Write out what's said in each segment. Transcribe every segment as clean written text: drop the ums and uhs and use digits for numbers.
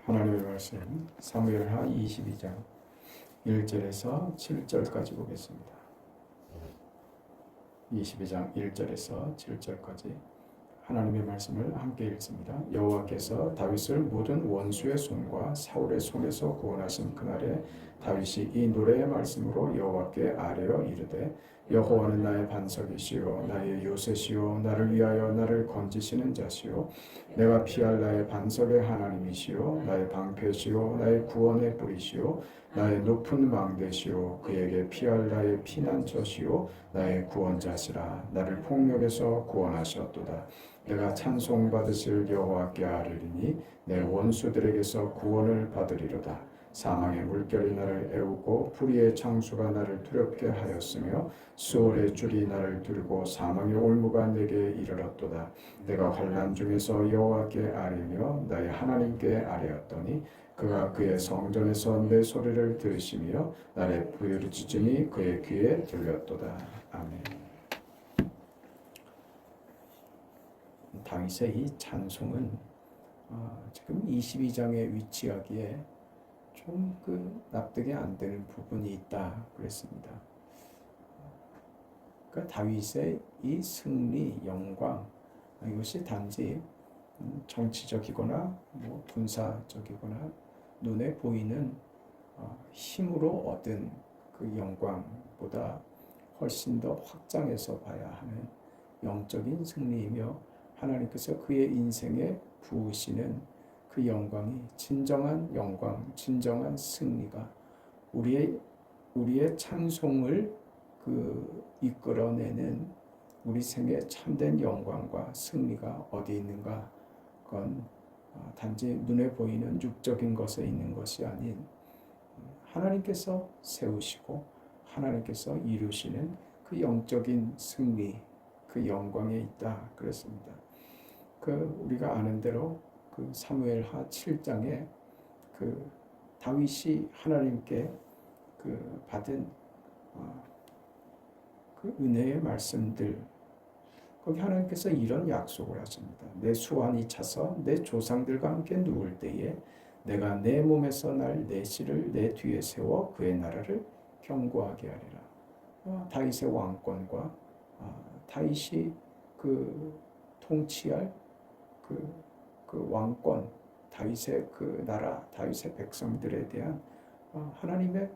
하나님의 말씀 사무엘하 22장 1절에서 7절까지 보겠습니다. 22장 1절에서 7절까지 하나님의 말씀을 함께 읽습니다. 여호와께서 다윗을 모든 원수의 손과 사울의 손에서 구원하신 그날에 다윗이 이 노래의 말씀으로 여호와께 아뢰어 이르되 여호와는 나의 반석이시요 나의 요새시요 나를 위하여 나를 건지시는 자시요 내가 피할 나의 반석의 하나님이시요 나의 방패시요 나의 구원의 뿌리시요 나의 높은 망대시요 그에게 피할 나의 피난처시요 나의 구원자시라. 나를 폭력에서 구원하셨도다. 내가 찬송받으실 여호와께 아뢰리니 내 원수들에게서 구원을 받으리로다. 사망의 물결이 나를 애우고 불의의 창수가 나를 두렵게 하였으며 수월의 줄이 나를 들고 사망의 올무가 내게 이르렀도다. 내가 환난 중에서 여호와께 아뢰며 나의 하나님께 아뢰었더니 그가 그의 성전에서 내 소리를 들으시며 나의 부르짖음이 그의 귀에 들렸도다. 아멘. 다윗의 이 찬송은 지금 22장에 위치하기에 좀 납득이 안 되는 부분이 있다 그랬습니다. 그러니까 다윗의 이 승리, 영광 이것이 단지 정치적이거나 군사적이거나 눈에 보이는 힘으로 얻은 그 영광보다 훨씬 더 확장해서 봐야 하는 영적인 승리이며 하나님께서 그의 인생에 부으시는 그 영광이 진정한 영광, 진정한 승리가 우리의 찬송을 이끌어내는 우리 생의 참된 영광과 승리가 어디 있는가? 그건 단지 눈에 보이는 육적인 것에 있는 것이 아닌 하나님께서 세우시고 하나님께서 이루시는 그 영적인 승리, 그 영광에 있다 그랬습니다. 우리가 아는 대로 사무엘하 7장에 다윗이 하나님께 받은 은혜의 말씀들, 거기 하나님께서 이런 약속을 하십니다. 내 수완이 차서 내 조상들과 함께 누울 때에 내가 내 몸에서 날 내 씨를 내 뒤에 세워 그의 나라를 견고하게 하리라. 다윗의 왕권과 다윗이 통치할 왕권, 다윗의 나라, 다윗의 백성들에 대한 하나님의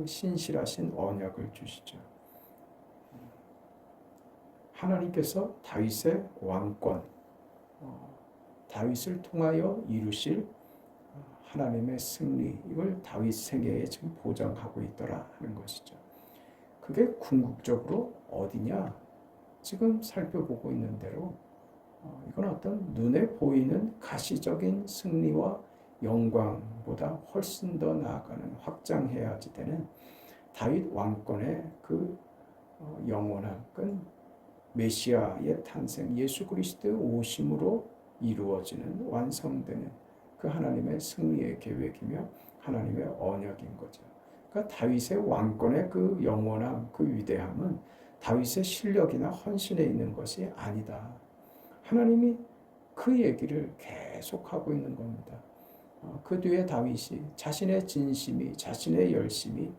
신실하신 언약을 주시죠. 하나님께서 다윗의 왕권, 다윗을 통하여 이루실 하나님의 승리, 이걸 다윗 생애에 지금 보장하고 있더라 하는 것이죠. 그게 궁극적으로 어디냐? 지금 살펴보고 있는 대로 이건 어떤 눈에 보이는 가시적인 승리와 영광보다 훨씬 더 나아가는 확장해야지 되는 다윗 왕권의 영원한 메시아의 탄생, 예수 그리스도의 오심으로 이루어지는 완성되는 그 하나님의 승리의 계획이며 하나님의 언약인 거죠. 그러니까 다윗의 왕권의 영원함, 위대함은 다윗의 실력이나 헌신에 있는 것이 아니다. 하나님이 그 얘기를 계속하고 있는 겁니다. 그 뒤에 다윗이 자신의 진심이, 자신의 열심이,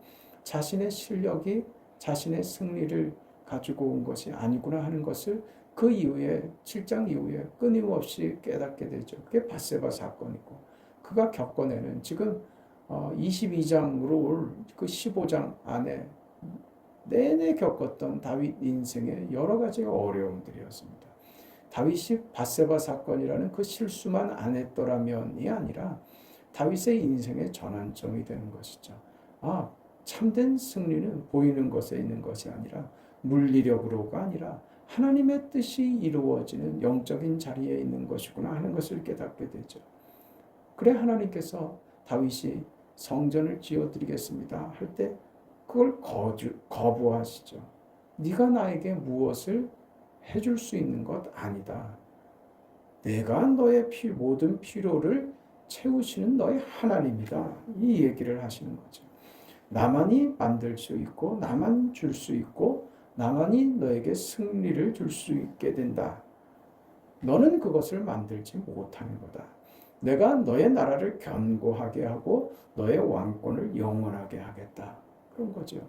자신의 실력이 자신의 승리를 가지고 온 것이 아니구나 하는 것을 그 이후에 7장 이후에 끊임없이 깨닫게 되죠. 그게 밧세바 사건이고 그가 겪어내는 지금 22장으로 올 15장 안에 내내 겪었던 다윗 인생의 여러 가지 어려움들이었습니다. 다윗이 밧세바 사건이라는 그 실수만 안 했더라면이 아니라 다윗의 인생의 전환점이 되는 것이죠. 참된 승리는 보이는 것에 있는 것이 아니라 물리력으로가 아니라 하나님의 뜻이 이루어지는 영적인 자리에 있는 것이구나 하는 것을 깨닫게 되죠. 그래 하나님께서 다윗이 성전을 지어드리겠습니다 할 때 그걸 거부하시죠. 네가 나에게 무엇을 해줄 수 있는 것 아니다. 내가 너의 모든 필요를 채우시는 너의 하나님이다. 이 얘기를 하시는 거죠. 나만이 만들 수 있고 나만 줄 수 있고 나만이 너에게 승리를 줄 수 있게 된다. 너는 그것을 만들지 못하는 거다. 내가 너의 나라를 견고하게 하고 너의 왕권을 영원하게 하겠다. 그런 거죠.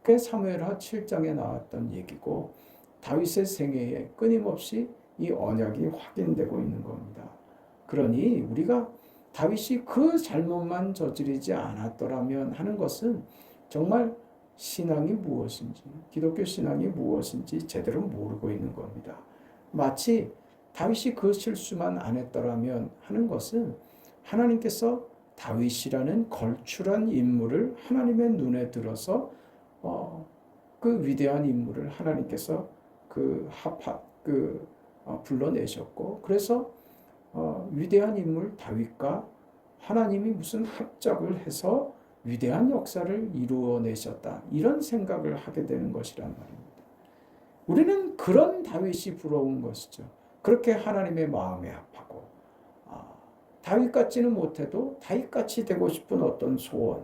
그게 사무엘하 7장에 나왔던 얘기고 다윗의 생애에 끊임없이 이 언약이 확인되고 있는 겁니다. 그러니 우리가 다윗이 그 잘못만 저지르지 않았더라면 하는 것은 정말 신앙이 무엇인지, 기독교 신앙이 무엇인지 제대로 모르고 있는 겁니다. 마치 다윗이 그 실수만 안 했더라면 하는 것은 하나님께서 다윗이라는 걸출한 인물을 하나님의 눈에 들어서 그 위대한 인물을 하나님께서 불러내셨고, 그래서 위대한 인물 다윗과 하나님이 무슨 합작을 해서 위대한 역사를 이루어내셨다, 이런 생각을 하게 되는 것이란 말입니다. 우리는 그런 다윗이 부러운 것이죠. 그렇게 하나님의 마음에 합하고 다윗 같지는 못해도 다윗같이 되고 싶은 어떤 소원,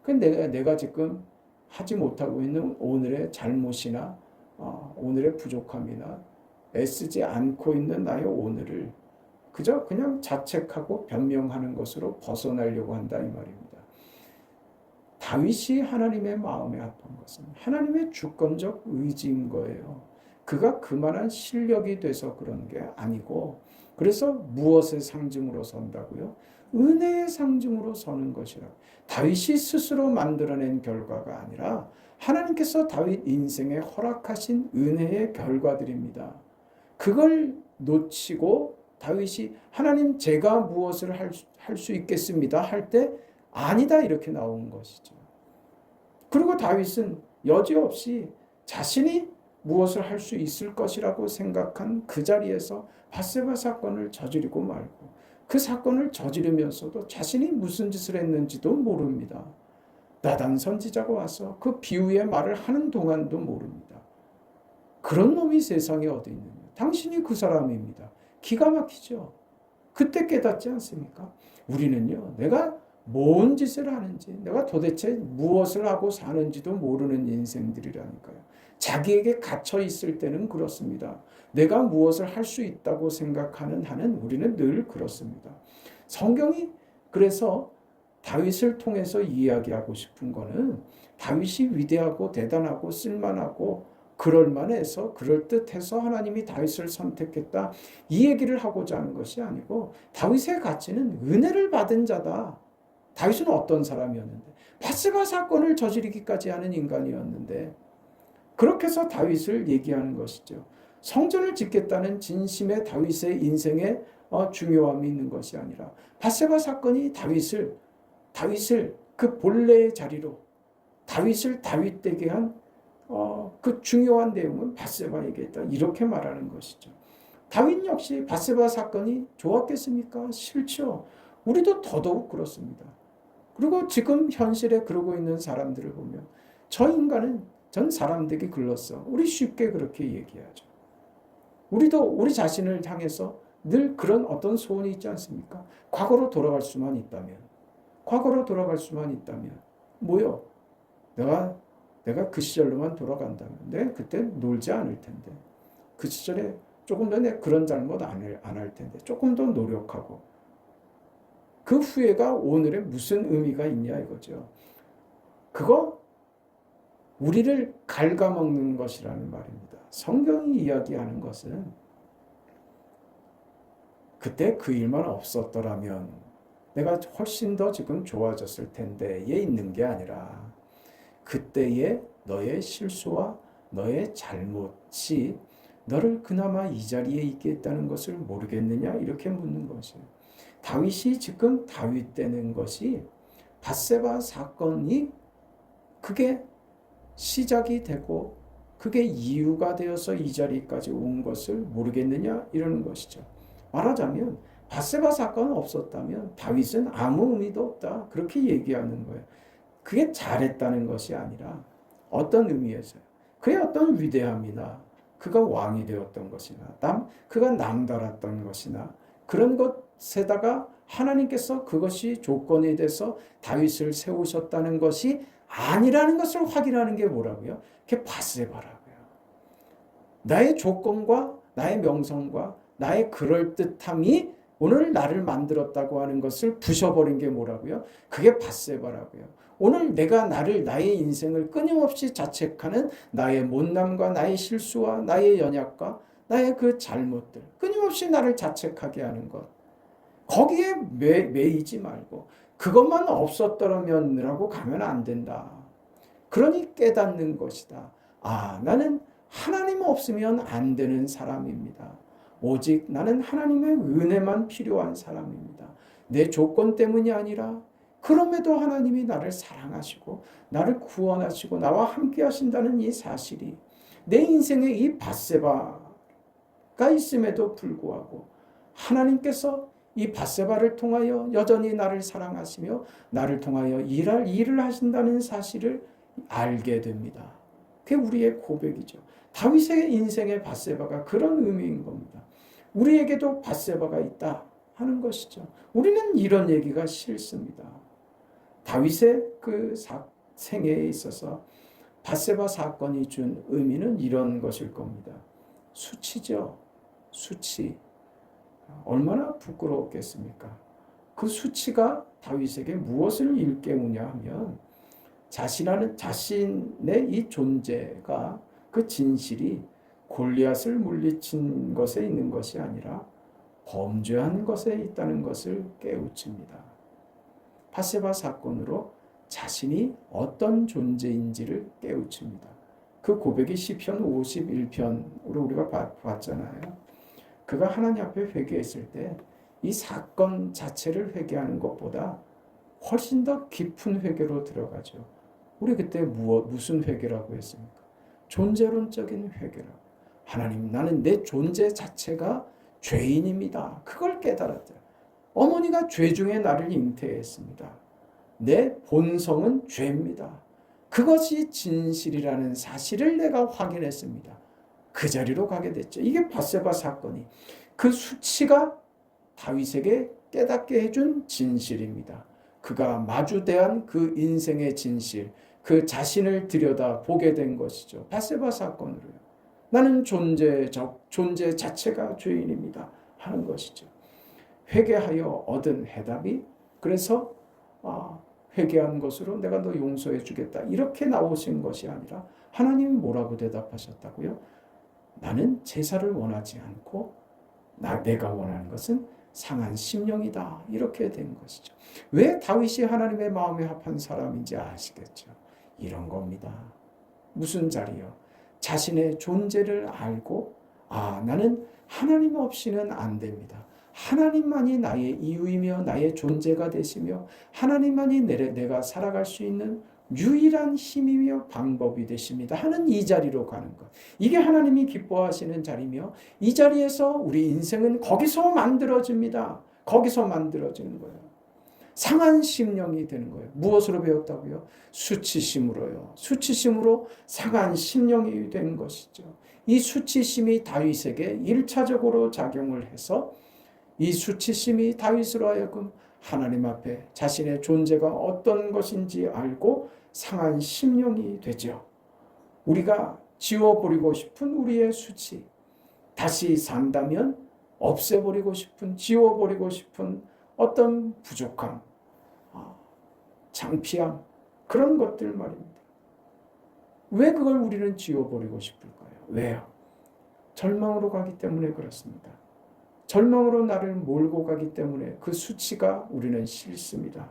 그 내가 지금 하지 못하고 있는 오늘의 잘못이나 오늘의 부족함이나 애쓰지 않고 있는 나의 오늘을 그저 그냥 자책하고 변명하는 것으로 벗어나려고 한다, 이 말입니다. 다윗이 하나님의 마음에 합한 것은 하나님의 주권적 의지인 거예요. 그가 그만한 실력이 돼서 그런 게 아니고, 그래서 무엇의 상징으로 선다고요? 은혜의 상징으로 서는 것이라고. 다윗이 스스로 만들어낸 결과가 아니라 하나님께서 다윗 인생에 허락하신 은혜의 결과들입니다. 그걸 놓치고 다윗이 하나님 제가 무엇을 할 수 있겠습니다 할 때 아니다, 이렇게 나온 것이죠. 그리고 다윗은 여지없이 자신이 무엇을 할 수 있을 것이라고 생각한 그 자리에서 밧세바 사건을 저지르고 말고, 그 사건을 저지르면서도 자신이 무슨 짓을 했는지도 모릅니다. 나단 선지자가 와서 그 비유의 말을 하는 동안도 모릅니다. 그런 놈이 세상에 어디 있느냐. 당신이 그 사람입니다. 기가 막히죠. 그때 깨닫지 않습니까? 우리는요, 내가 뭔 짓을 하는지, 내가 도대체 무엇을 하고 사는지도 모르는 인생들이라니까요. 자기에게 갇혀 있을 때는 그렇습니다. 내가 무엇을 할 수 있다고 생각하는 한은 우리는 늘 그렇습니다. 성경이 그래서 다윗을 통해서 이야기하고 싶은 거는 다윗이 위대하고 대단하고 쓸만하고 그럴만해서 그럴듯해서 하나님이 다윗을 선택했다, 이 얘기를 하고자 하는 것이 아니고, 다윗의 가치는 은혜를 받은 자다. 다윗은 어떤 사람이었는데, 밧세바 사건을 저지르기까지 하는 인간이었는데, 그렇게 해서 다윗을 얘기하는 것이죠. 성전을 짓겠다는 진심의 다윗의 인생에 중요함이 있는 것이 아니라 밧세바 사건이 다윗을 그 본래의 자리로, 다윗을 다윗되게 한 그 중요한 내용은 밧세바에게 있다, 이렇게 말하는 것이죠. 다윗 역시 밧세바 사건이 좋았겠습니까? 싫죠. 우리도 더더욱 그렇습니다. 그리고 지금 현실에 그러고 있는 사람들을 보면 저 인간은 전 사람들에게 글렀어, 우리 쉽게 그렇게 얘기하죠. 우리도 우리 자신을 향해서 늘 그런 어떤 소원이 있지 않습니까? 과거로 돌아갈 수만 있다면, 뭐요? 내가 그 시절로만 돌아간다면 내가 그때 놀지 않을 텐데, 그 시절에 조금 더 내가 그런 잘못 안 할 텐데, 조금 더 노력하고, 그 후회가 오늘에 무슨 의미가 있냐 이거죠. 그거 우리를 갉아먹는 것이라는 말입니다. 성경이 이야기하는 것은 그때 그 일만 없었더라면 내가 훨씬 더 지금 좋아졌을 텐데에 있는 게 아니라, 그때의 너의 실수와 너의 잘못이 너를 그나마 이 자리에 있게 했다는 것을 모르겠느냐, 이렇게 묻는 것이에요. 다윗이 지금 다윗 되는 것이 밧세바 사건이 그게 시작이 되고 그게 이유가 되어서 이 자리까지 온 것을 모르겠느냐, 이러는 것이죠. 말하자면 밧세바 사건은 없었다면 다윗은 아무 의미도 없다, 그렇게 얘기하는 거예요. 그게 잘했다는 것이 아니라 어떤 의미에서요, 그의 어떤 위대함이나 그가 왕이 되었던 것이나 그가 남달았던 것이나 그런 것에다가 하나님께서 그것이 조건이 돼서 다윗을 세우셨다는 것이 아니라는 것을 확인하는 게 뭐라고요? 그게 밧세바라고요. 나의 조건과 나의 명성과 나의 그럴듯함이 오늘 나를 만들었다고 하는 것을 부셔버린 게 뭐라고요? 그게 밧세바라고요. 오늘 내가 나의 인생을 끊임없이 자책하는 나의 못남과 나의 실수와 나의 연약과 나의 그 잘못들, 끊임없이 나를 자책하게 하는 것. 거기에 매이지 말고 그것만 없었더라면이라고 가면 안 된다. 그러니 깨닫는 것이다. 아, 나는 하나님 없으면 안 되는 사람입니다. 오직 나는 하나님의 은혜만 필요한 사람입니다. 내 조건 때문이 아니라 그럼에도 하나님이 나를 사랑하시고 나를 구원하시고 나와 함께 하신다는 이 사실이 내 인생에 이 밧세바가 있음에도 불구하고 하나님께서 이 밧세바를 통하여 여전히 나를 사랑하시며 나를 통하여 일을 하신다는 사실을 알게 됩니다. 그게 우리의 고백이죠. 다윗의 인생의 밧세바가 그런 의미인 겁니다. 우리에게도 밧세바가 있다 하는 것이죠. 우리는 이런 얘기가 싫습니다. 다윗의 그 생애에 있어서 밧세바 사건이 준 의미는 이런 것일 겁니다. 수치죠. 수치. 얼마나 부끄러웠겠습니까? 그 수치가 다윗에게 무엇을 일깨우냐 하면 자신의 이 존재가 그 진실이 골리앗을 물리친 것에 있는 것이 아니라 범죄한 것에 있다는 것을 깨우칩니다. 밧세바 사건으로 자신이 어떤 존재인지를 깨우칩니다. 그 고백이 시편 51편으로 우리가 봤잖아요. 그가 하나님 앞에 회개했을 때 이 사건 자체를 회개하는 것보다 훨씬 더 깊은 회개로 들어가죠. 우리 그때 무슨 회개라고 했습니까? 존재론적인 회개라고. 하나님, 나는 내 존재 자체가 죄인입니다. 그걸 깨달았죠. 어머니가 죄 중에 나를 잉태했습니다. 내 본성은 죄입니다. 그것이 진실이라는 사실을 내가 확인했습니다. 그 자리로 가게 됐죠. 이게 밧세바 사건이 그 수치가 다윗에게 깨닫게 해준 진실입니다. 그가 마주대한 그 인생의 진실, 그 자신을 들여다 보게 된 것이죠. 밧세바 사건으로요. 나는 존재 자체가 죄인입니다 하는 것이죠. 회개하여 얻은 해답이 그래서 회개한 것으로 내가 너 용서해 주겠다 이렇게 나오신 것이 아니라 하나님이 뭐라고 대답하셨다고요? 나는 제사를 원하지 않고 내가 원하는 것은 상한 심령이다 이렇게 된 것이죠. 왜 다윗이 하나님의 마음에 합한 사람인지 아시겠죠? 이런 겁니다. 무슨 자리요? 자신의 존재를 알고 나는 하나님 없이는 안 됩니다. 하나님만이 나의 이유이며 나의 존재가 되시며 하나님만이 내가 살아갈 수 있는 유일한 힘이며 방법이 되십니다 하는 이 자리로 가는 것. 이게 하나님이 기뻐하시는 자리며 이 자리에서 우리 인생은 거기서 만들어집니다. 거기서 만들어지는 거예요. 상한 심령이 되는 거예요. 무엇으로 배웠다고요? 수치심으로요. 수치심으로 상한 심령이 된 것이죠. 이 수치심이 다윗에게 1차적으로 작용을 해서 이 수치심이 다윗으로 하여금 하나님 앞에 자신의 존재가 어떤 것인지 알고 상한 심령이 되죠. 우리가 지워버리고 싶은 우리의 수치, 다시 산다면 없애버리고 싶은, 지워버리고 싶은 어떤 부족함, 창피함, 그런 것들 말입니다. 왜 그걸 우리는 지워버리고 싶을까요? 왜요? 절망으로 가기 때문에 그렇습니다. 절망으로 나를 몰고 가기 때문에 그 수치가 우리는 싫습니다.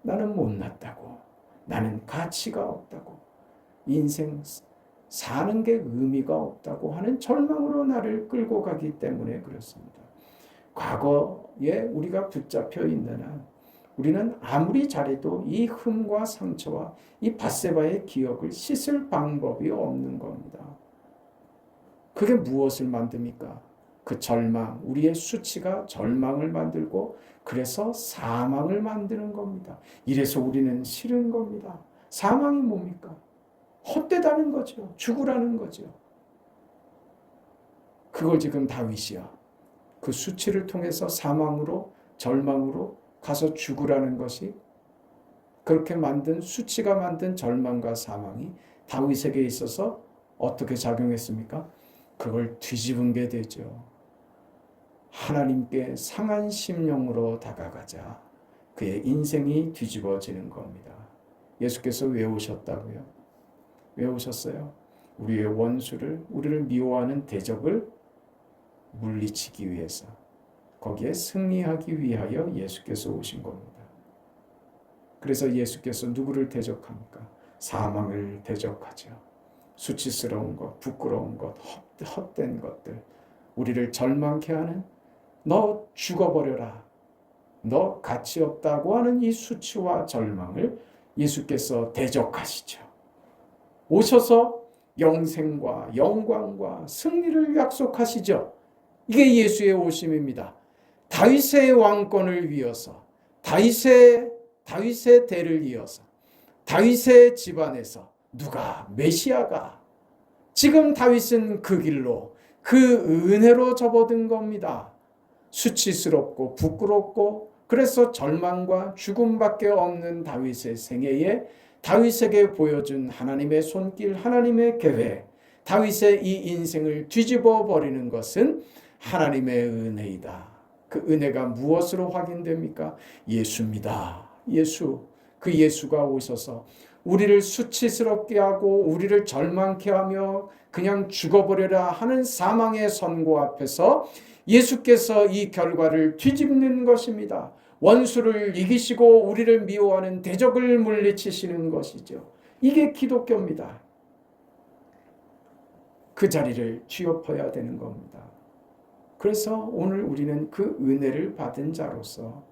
나는 못났다고. 나는 가치가 없다고. 인생 사는 게 의미가 없다고 하는 절망으로 나를 끌고 가기 때문에 그렇습니다. 과거에 우리가 붙잡혀 있는 한 우리는 아무리 잘해도 이 흠과 상처와 이 밧세바의 기억을 씻을 방법이 없는 겁니다. 그게 무엇을 만듭니까? 그 절망, 우리의 수치가 절망을 만들고 그래서 사망을 만드는 겁니다. 이래서 우리는 싫은 겁니다. 사망이 뭡니까? 헛되다는 거죠. 죽으라는 거죠. 그걸 지금 다윗이야. 그 수치를 통해서 사망으로 절망으로 가서 죽으라는 것이 그렇게 만든 수치가 만든 절망과 사망이 다윗에게 있어서 어떻게 작용했습니까? 그걸 뒤집은 게 되죠. 하나님께 상한 심령으로 다가가자 그의 인생이 뒤집어지는 겁니다. 예수께서 왜 오셨다고요? 왜 오셨어요? 우리의 원수를, 우리를 미워하는 대적을 물리치기 위해서, 거기에 승리하기 위하여 예수께서 오신 겁니다. 그래서 예수께서 누구를 대적합니까? 사망을 대적하죠. 수치스러운 것, 부끄러운 것, 헛된 것들, 우리를 절망케 하는 너 죽어버려라, 너 가치 없다고 하는 이 수치와 절망을 예수께서 대적하시죠. 오셔서 영생과 영광과 승리를 약속하시죠. 이게 예수의 오심입니다. 다윗의 왕권을 위해서, 다윗의 대를 이어서, 다윗의 집안에서 누가 메시아가, 지금 다윗은 그 길로, 그 은혜로 접어든 겁니다. 수치스럽고 부끄럽고 그래서 절망과 죽음밖에 없는 다윗의 생애에 다윗에게 보여준 하나님의 손길, 하나님의 계획, 다윗의 이 인생을 뒤집어 버리는 것은 하나님의 은혜이다. 그 은혜가 무엇으로 확인됩니까? 예수입니다. 예수. 그 예수가 오셔서 우리를 수치스럽게 하고 우리를 절망케 하며 그냥 죽어버려라 하는 사망의 선고 앞에서 예수께서 이 결과를 뒤집는 것입니다. 원수를 이기시고 우리를 미워하는 대적을 물리치시는 것이죠. 이게 기독교입니다. 그 자리를 쥐엎어야 되는 겁니다. 그래서 오늘 우리는 그 은혜를 받은 자로서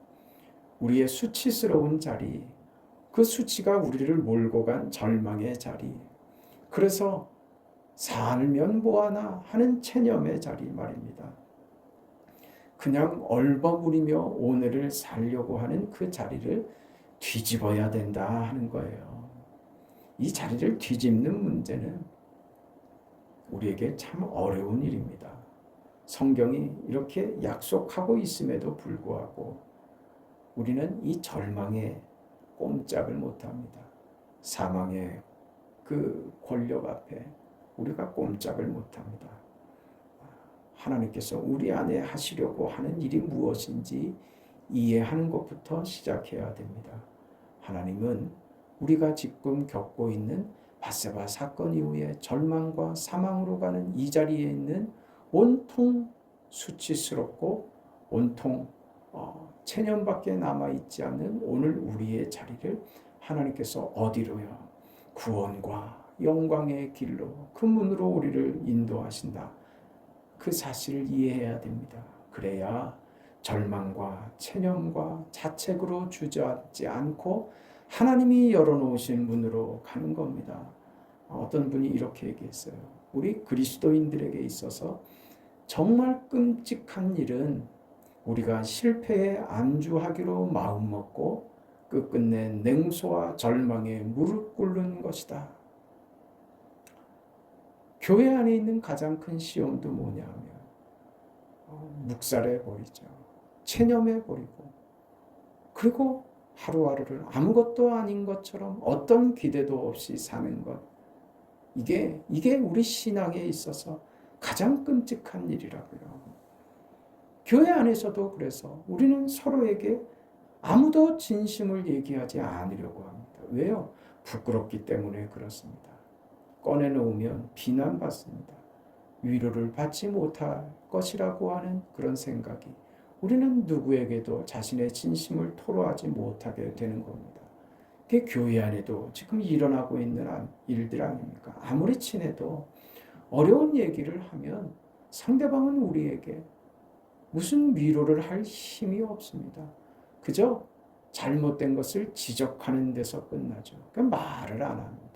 우리의 수치스러운 자리, 그 수치가 우리를 몰고 간 절망의 자리, 그래서 살면 뭐하나 하는 체념의 자리 말입니다. 그냥 얼버무리며 오늘을 살려고 하는 그 자리를 뒤집어야 된다 하는 거예요. 이 자리를 뒤집는 문제는 우리에게 참 어려운 일입니다. 성경이 이렇게 약속하고 있음에도 불구하고 우리는 이 절망에 꼼짝을 못합니다. 사망의 그 권력 앞에 우리가 꼼짝을 못합니다. 하나님께서 우리 안에 하시려고 하는 일이 무엇인지 이해하는 것부터 시작해야 됩니다. 하나님은 우리가 지금 겪고 있는 밧세바 사건 이후에 절망과 사망으로 가는 이 자리에 있는 온통 수치스럽고 온통 체념밖에 남아있지 않는 오늘 우리의 자리를 하나님께서 어디로요? 구원과 영광의 길로, 그 문으로 우리를 인도하신다. 그 사실을 이해해야 됩니다. 그래야 절망과 체념과 자책으로 주저앉지 않고 하나님이 열어놓으신 문으로 가는 겁니다. 어떤 분이 이렇게 얘기했어요. 우리 그리스도인들에게 있어서 정말 끔찍한 일은 우리가 실패에 안주하기로 마음먹고 끝끝내 냉소와 절망에 무릎 꿇는 것이다. 교회 안에 있는 가장 큰 시험도 뭐냐면 묵살해버리죠. 체념해버리고 그리고 하루하루를 아무것도 아닌 것처럼 어떤 기대도 없이 사는 것. 이게 우리 신앙에 있어서 가장 끔찍한 일이라고요. 교회 안에서도 그래서 우리는 서로에게 아무도 진심을 얘기하지 않으려고 합니다. 왜요? 부끄럽기 때문에 그렇습니다. 꺼내놓으면 비난받습니다. 위로를 받지 못할 것이라고 하는 그런 생각이 우리는 누구에게도 자신의 진심을 토로하지 못하게 되는 겁니다. 그게 교회 안에도 지금 일어나고 있는 일들 아닙니까? 아무리 친해도 어려운 얘기를 하면 상대방은 우리에게 무슨 위로를 할 힘이 없습니다. 그저 잘못된 것을 지적하는 데서 끝나죠. 그러니까 말을 안 합니다.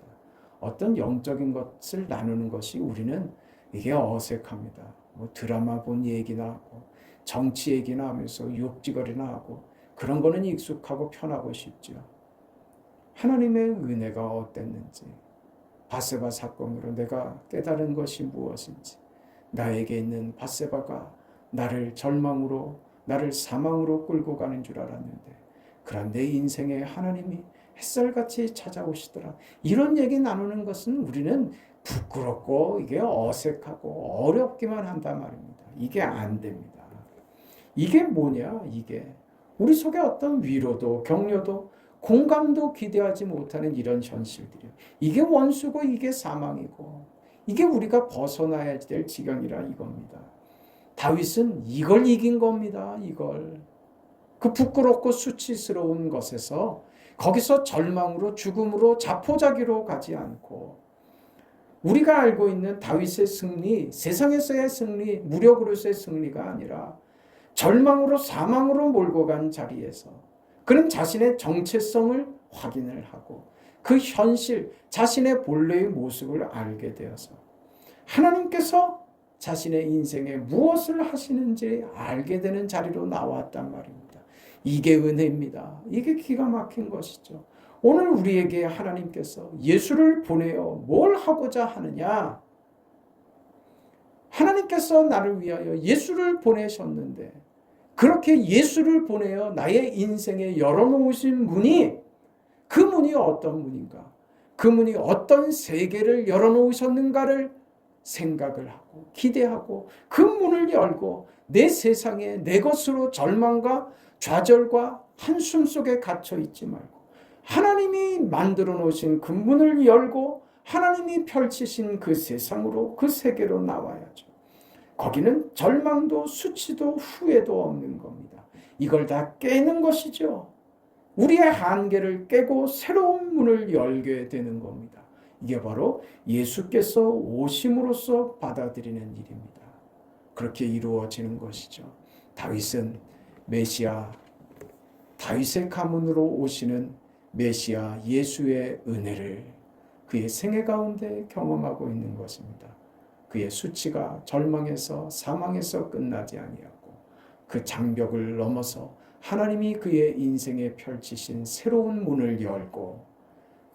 어떤 영적인 것을 나누는 것이 우리는 이게 어색합니다. 뭐 드라마 본 얘기나 하고 정치 얘기나 하면서 욕지거리나 하고 그런 거는 익숙하고 편하고 쉽죠. 하나님의 은혜가 어땠는지, 밧세바 사건으로 내가 깨달은 것이 무엇인지, 나에게 있는 밧세바가 나를 절망으로, 나를 사망으로 끌고 가는 줄 알았는데 그런 내 인생에 하나님이 햇살같이 찾아오시더라. 이런 얘기 나누는 것은 우리는 부끄럽고 이게 어색하고 어렵기만 한단 말입니다. 이게 안 됩니다. 이게 뭐냐, 이게. 우리 속에 어떤 위로도, 격려도, 공감도 기대하지 못하는 이런 현실들이요. 이게 원수고, 이게 사망이고, 이게 우리가 벗어나야 될 지경이라 이겁니다. 다윗은 이걸 이긴 겁니다, 이걸. 그 부끄럽고 수치스러운 것에서 거기서 절망으로 죽음으로 자포자기로 가지 않고 우리가 알고 있는 다윗의 승리, 세상에서의 승리, 무력으로서의 승리가 아니라 절망으로 사망으로 몰고 간 자리에서 그는 자신의 정체성을 확인을 하고 그 현실, 자신의 본래의 모습을 알게 되어서 하나님께서 자신의 인생에 무엇을 하시는지 알게 되는 자리로 나왔단 말입니다. 이게 은혜입니다. 이게 기가 막힌 것이죠. 오늘 우리에게 하나님께서 예수를 보내어 뭘 하고자 하느냐? 하나님께서 나를 위하여 예수를 보내셨는데 그렇게 예수를 보내어 나의 인생에 열어놓으신 문이 그 문이 어떤 문인가? 그 문이 어떤 세계를 열어놓으셨는가를 생각을 하고 기대하고 그 문을 열고 내 세상에 내 것으로 절망과 좌절과 한숨 속에 갇혀 있지 말고 하나님이 만들어 놓으신 그 문을 열고 하나님이 펼치신 그 세상으로 그 세계로 나와야죠. 거기는 절망도 수치도 후회도 없는 겁니다. 이걸 다 깨는 것이죠. 우리의 한계를 깨고 새로운 문을 열게 되는 겁니다. 이게 바로 예수께서 오심으로써 받아들이는 일입니다. 그렇게 이루어지는 것이죠. 다윗은 메시아, 다윗의 가문으로 오시는 메시아 예수의 은혜를 그의 생애 가운데 경험하고 있는 것입니다. 그의 수치가 절망에서 사망에서 끝나지 아니하고 그 장벽을 넘어서 하나님이 그의 인생에 펼치신 새로운 문을 열고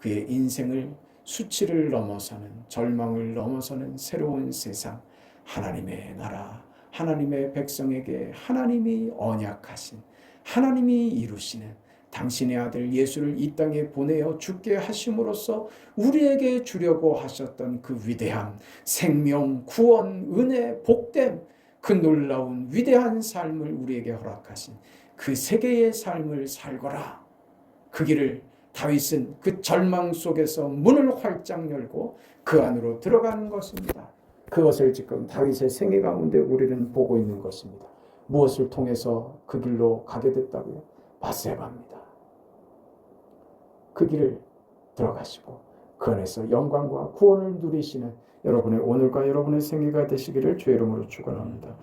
그의 인생을 수치를 넘어서는 절망을 넘어서는 새로운 세상, 하나님의 나라, 하나님의 백성에게 하나님이 언약하신 하나님이 이루시는 당신의 아들 예수를 이 땅에 보내어 죽게 하심으로써 우리에게 주려고 하셨던 그 위대한 생명, 구원, 은혜, 복됨, 그 놀라운 위대한 삶을 우리에게 허락하신 그 세계의 삶을 살거라. 그 길을 다윗은 그 절망 속에서 문을 활짝 열고 그 안으로 들어가는 것입니다. 그것을 지금 다윗의 생애 가운데 우리는 보고 있는 것입니다. 무엇을 통해서 그 길로 가게 됐다고요? 바세바입니다. 그 길을 들어가시고 그 안에서 영광과 구원을 누리시는 여러분의 오늘과 여러분의 생애가 되시기를 주의 이름으로 축원합니다.